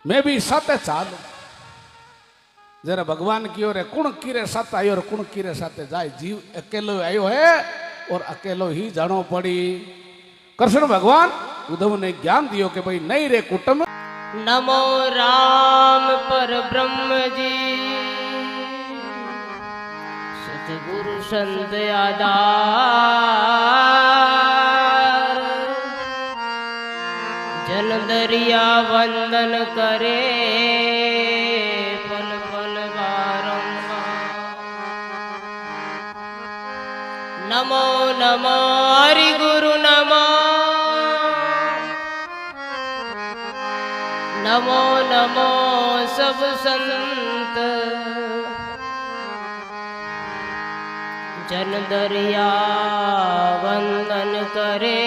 मैं भी साथ चाल, जरा भगवान की ओर कुण कीरे साथ आयो और कुण कीरे साथ जाए, जीव अकेलो आयो है और अकेलो ही जानो पड़ी। कृष्ण भगवान उद्धव ने ज्ञान दियो कि भाई नहीं रे कुटुंब। नमो राम पर ब्रह्म जी, सतगुरु संत आधार, जन दरिया वंदन करे पल पल बारंबार। नमो नमो हरि गुरु नमो, नमो नमो सब संत, जन दरिया वंदन करे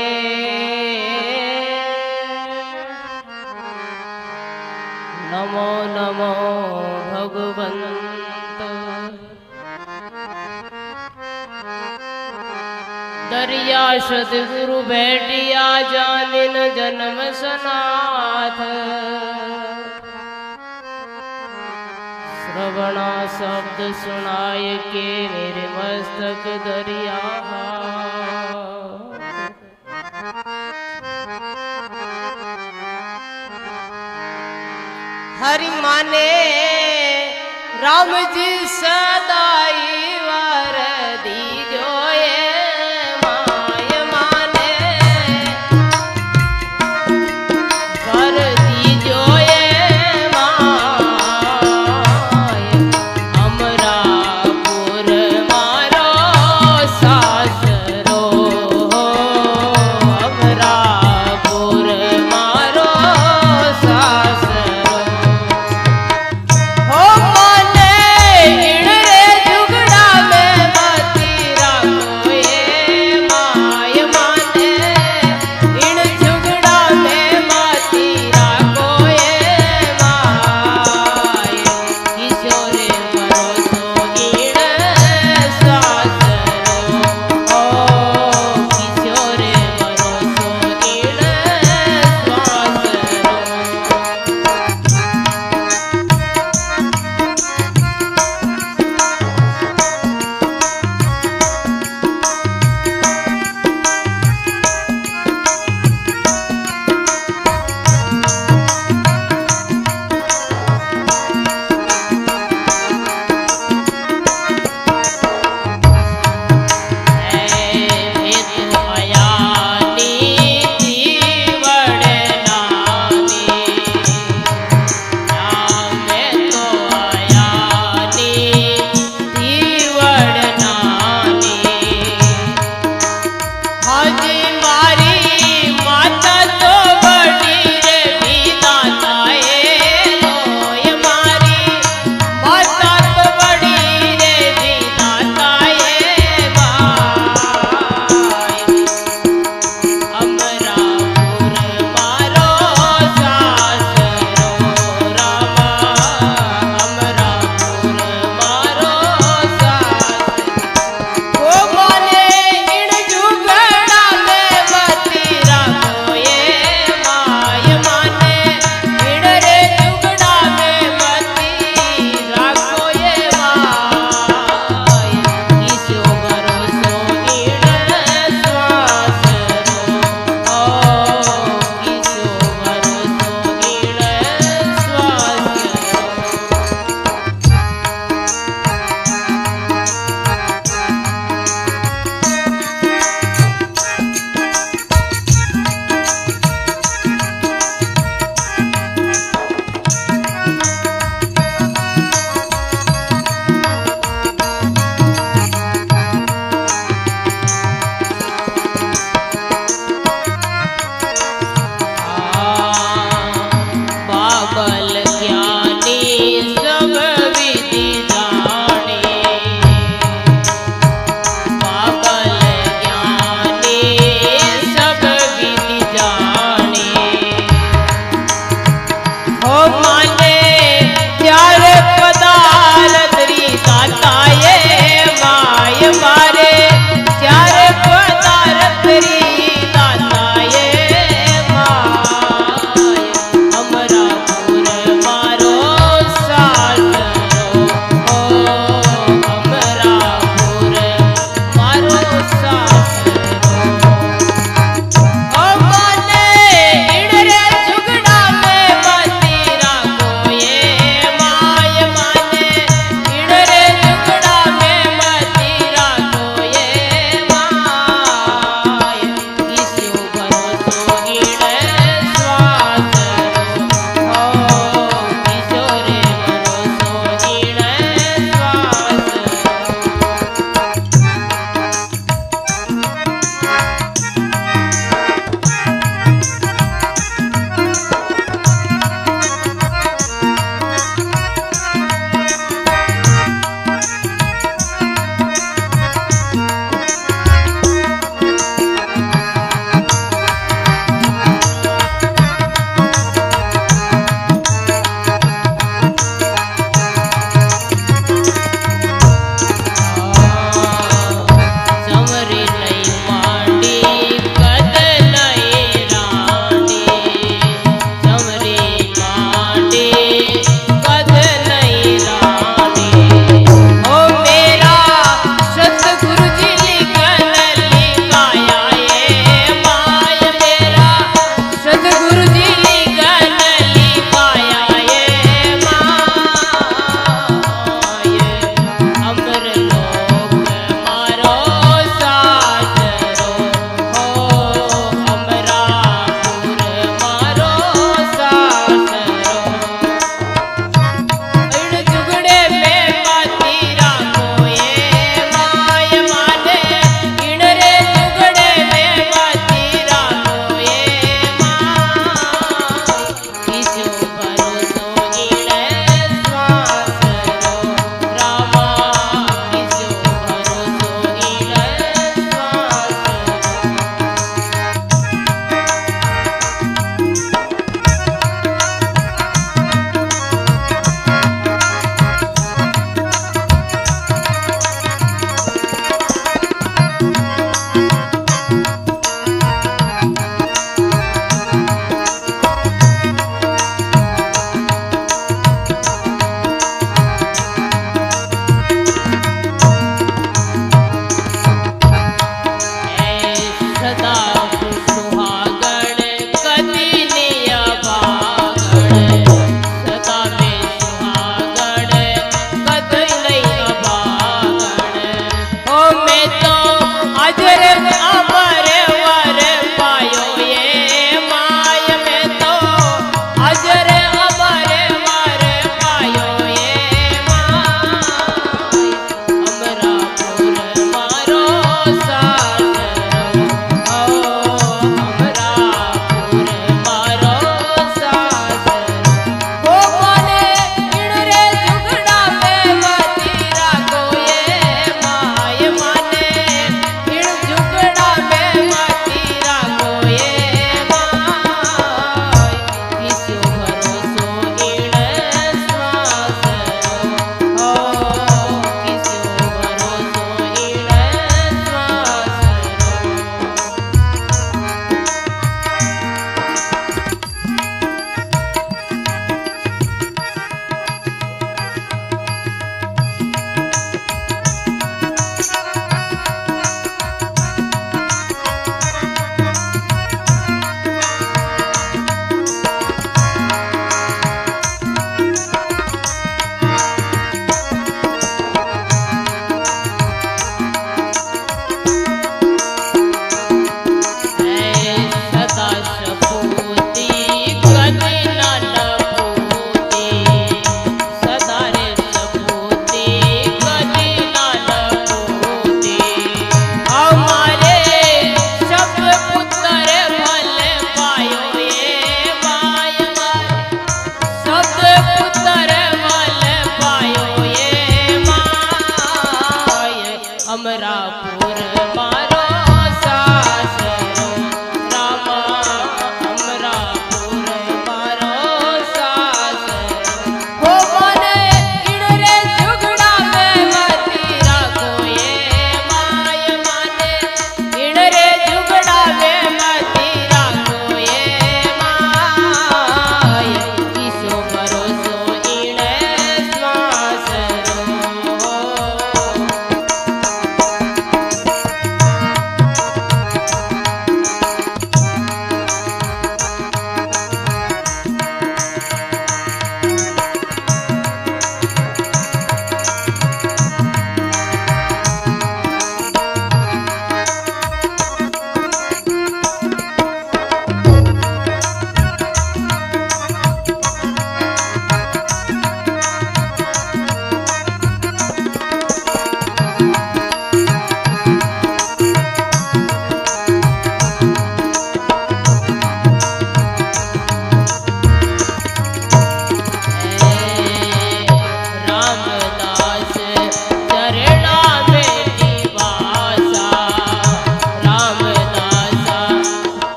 नमो नमो भगवंत। दरिया सतगुरु बैठिया जानिन जन्म सनाथ, श्रवणा शब्द सुनाय के मेरे मस्तक दरिया। हरि माने राम जी सदाई वर दी